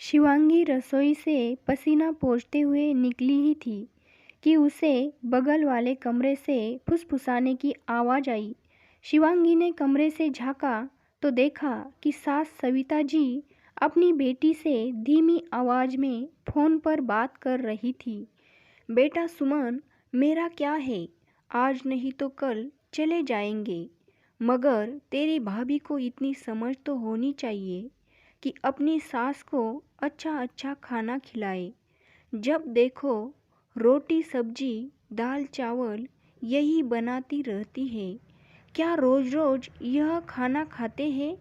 शिवांगी रसोई से पसीना पोंछते हुए निकली ही थी कि उसे बगल वाले कमरे से फुसफुसाने की आवाज़ आई। शिवांगी ने कमरे से झाँका तो देखा कि सास सविता जी अपनी बेटी से धीमी आवाज़ में फ़ोन पर बात कर रही थी। बेटा सुमन, मेरा क्या है, आज नहीं तो कल चले जाएंगे, मगर तेरी भाभी को इतनी समझ तो होनी चाहिए कि अपनी सास को अच्छा अच्छा खाना खिलाए। जब देखो रोटी सब्जी दाल चावल यही बनाती रहती है। क्या रोज रोज यह खाना खाते हैं?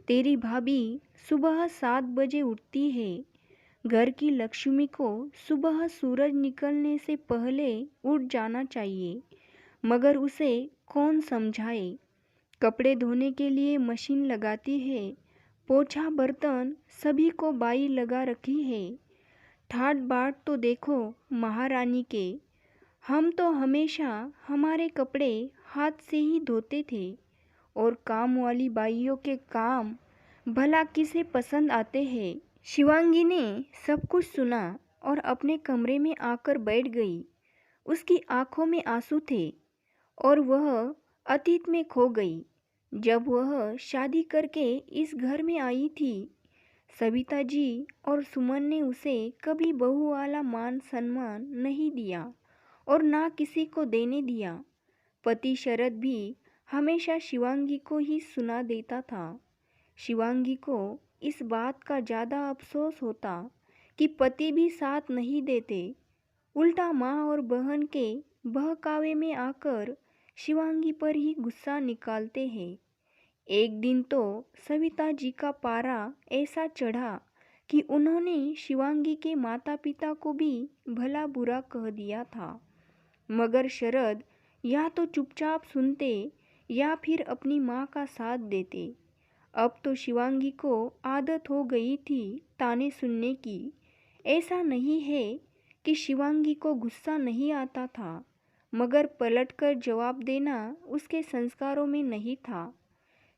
तेरी भाभी सुबह 7 बजे उठती है। घर की लक्ष्मी को सुबह सूरज निकलने से पहले उठ जाना चाहिए, मगर उसे कौन समझाए। कपड़े धोने के लिए मशीन लगाती है, पोछा बर्तन सभी को बाई लगा रखी है। ठाट बाट तो देखो महारानी के। हम तो हमेशा हमारे कपड़े हाथ से ही धोते थे, और काम वाली बाइयों के काम भला किसे पसंद आते हैं। शिवांगी ने सब कुछ सुना और अपने कमरे में आकर बैठ गई। उसकी आंखों में आंसू थे और वह अतीत में खो गई, जब वह शादी करके इस घर में आई थी। सविता जी और सुमन ने उसे कभी बहू वाला मान सम्मान नहीं दिया और ना किसी को देने दिया। पति शरद भी हमेशा शिवांगी को ही सुना देता था। शिवांगी को इस बात का ज़्यादा अफसोस होता कि पति भी साथ नहीं देते, उल्टा माँ और बहन के बहकावे में आकर शिवांगी पर ही गुस्सा निकालते हैं। एक दिन तो सविता जी का पारा ऐसा चढ़ा कि उन्होंने शिवांगी के माता पिता को भी भला बुरा कह दिया था, मगर शरद या तो चुपचाप सुनते या फिर अपनी माँ का साथ देते। अब तो शिवांगी को आदत हो गई थी ताने सुनने की। ऐसा नहीं है कि शिवांगी को गुस्सा नहीं आता था, मगर पलटकर जवाब देना उसके संस्कारों में नहीं था।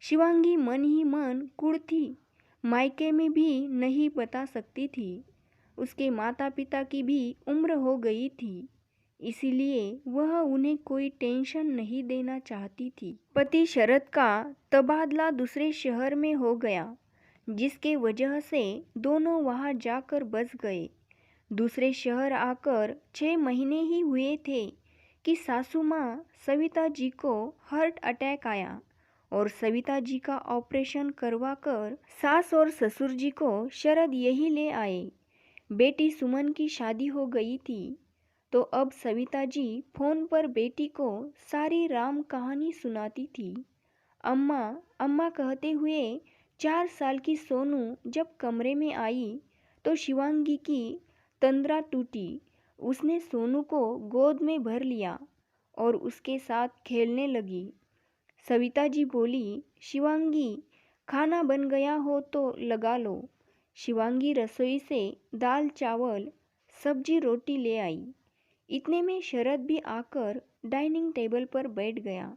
शिवांगी मन ही मन कुढ़ थी, मायके में भी नहीं बता सकती थी। उसके माता पिता की भी उम्र हो गई थी, इसीलिए वह उन्हें कोई टेंशन नहीं देना चाहती थी। पति शरद का तबादला दूसरे शहर में हो गया, जिसके वजह से दोनों वहां जाकर बस गए। दूसरे शहर आकर 6 महीने ही हुए थे कि सासू माँ सविता जी को हार्ट अटैक आया और सविता जी का ऑपरेशन करवाकर सास और ससुर जी को शरद यही ले आए। बेटी सुमन की शादी हो गई थी, तो अब सविता जी फोन पर बेटी को सारी राम कहानी सुनाती थी। अम्मा अम्मा कहते हुए 4 साल की सोनू जब कमरे में आई तो शिवांगी की तंद्रा टूटी। उसने सोनू को गोद में भर लिया और उसके साथ खेलने लगी। सविता जी बोली, शिवांगी खाना बन गया हो तो लगा लो। शिवांगी रसोई से दाल चावल सब्जी रोटी ले आई। इतने में शरद भी आकर डाइनिंग टेबल पर बैठ गया।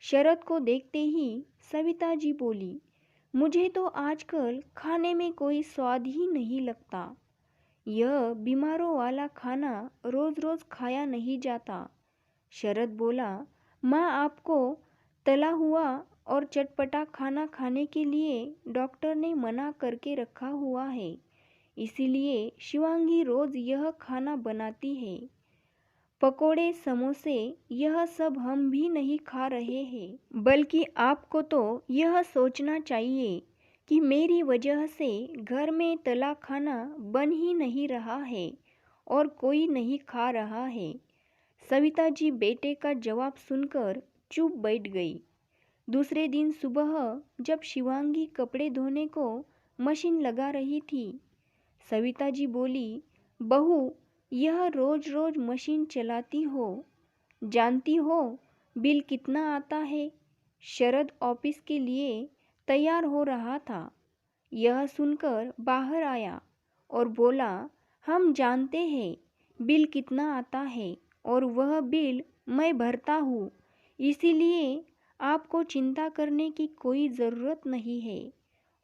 शरद को देखते ही सविता जी बोली, मुझे तो आजकल खाने में कोई स्वाद ही नहीं लगता। यह बीमारों वाला खाना रोज रोज खाया नहीं जाता। शरद बोला, माँ आपको तला हुआ और चटपटा खाना खाने के लिए डॉक्टर ने मना करके रखा हुआ है, इसीलिए शिवांगी रोज यह खाना बनाती है। पकोड़े समोसे यह सब हम भी नहीं खा रहे हैं, बल्कि आपको तो यह सोचना चाहिए कि मेरी वजह से घर में तला खाना बन ही नहीं रहा है और कोई नहीं खा रहा है। सविता जी बेटे का जवाब सुनकर चुप बैठ गई। दूसरे दिन सुबह जब शिवांगी कपड़े धोने को मशीन लगा रही थी, सविता जी बोली, बहू यह रोज रोज मशीन चलाती हो, जानती हो बिल कितना आता है? शरद ऑफिस के लिए तैयार हो रहा था। यह सुनकर बाहर आया और बोला, हम जानते हैं बिल कितना आता है और वह बिल मैं भरता हूँ, इसीलिए आपको चिंता करने की कोई ज़रूरत नहीं है।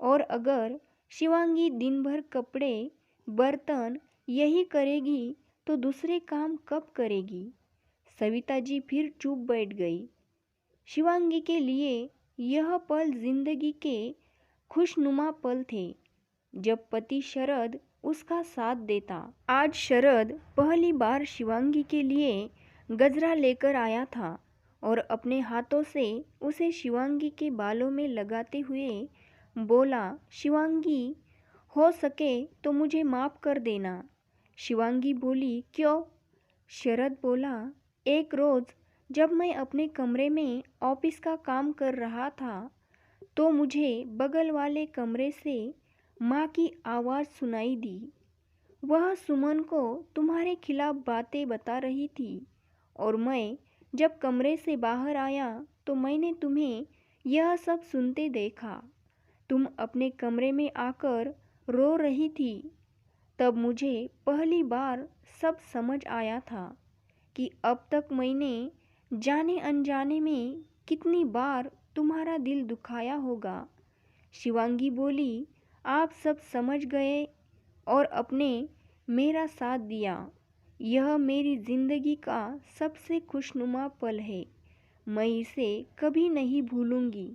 और अगर शिवांगी दिन भर कपड़े बर्तन यही करेगी तो दूसरे काम कब करेगी। सविता जी फिर चुप बैठ गई। शिवांगी के लिए यह पल जिंदगी के खुशनुमा पल थे जब पति शरद उसका साथ देता। आज शरद पहली बार शिवांगी के लिए गजरा लेकर आया था और अपने हाथों से उसे शिवांगी के बालों में लगाते हुए बोला, शिवांगी, हो सके तो मुझे माफ़ कर देना। शिवांगी बोली, क्यों? शरद बोला, एक रोज़ जब मैं अपने कमरे में ऑफिस का काम कर रहा था तो मुझे बगल वाले कमरे से माँ की आवाज़ सुनाई दी। वह सुमन को तुम्हारे खिलाफ बातें बता रही थी और मैं जब कमरे से बाहर आया तो मैंने तुम्हें यह सब सुनते देखा। तुम अपने कमरे में आकर रो रही थी। तब मुझे पहली बार सब समझ आया था कि अब तक मैंने जाने अनजाने में कितनी बार तुम्हारा दिल दुखाया होगा। शिवांगी बोली, आप सब समझ गए और अपने मेरा साथ दिया। यह मेरी जिंदगी का सबसे खुशनुमा पल है। मैं इसे कभी नहीं भूलूंगी।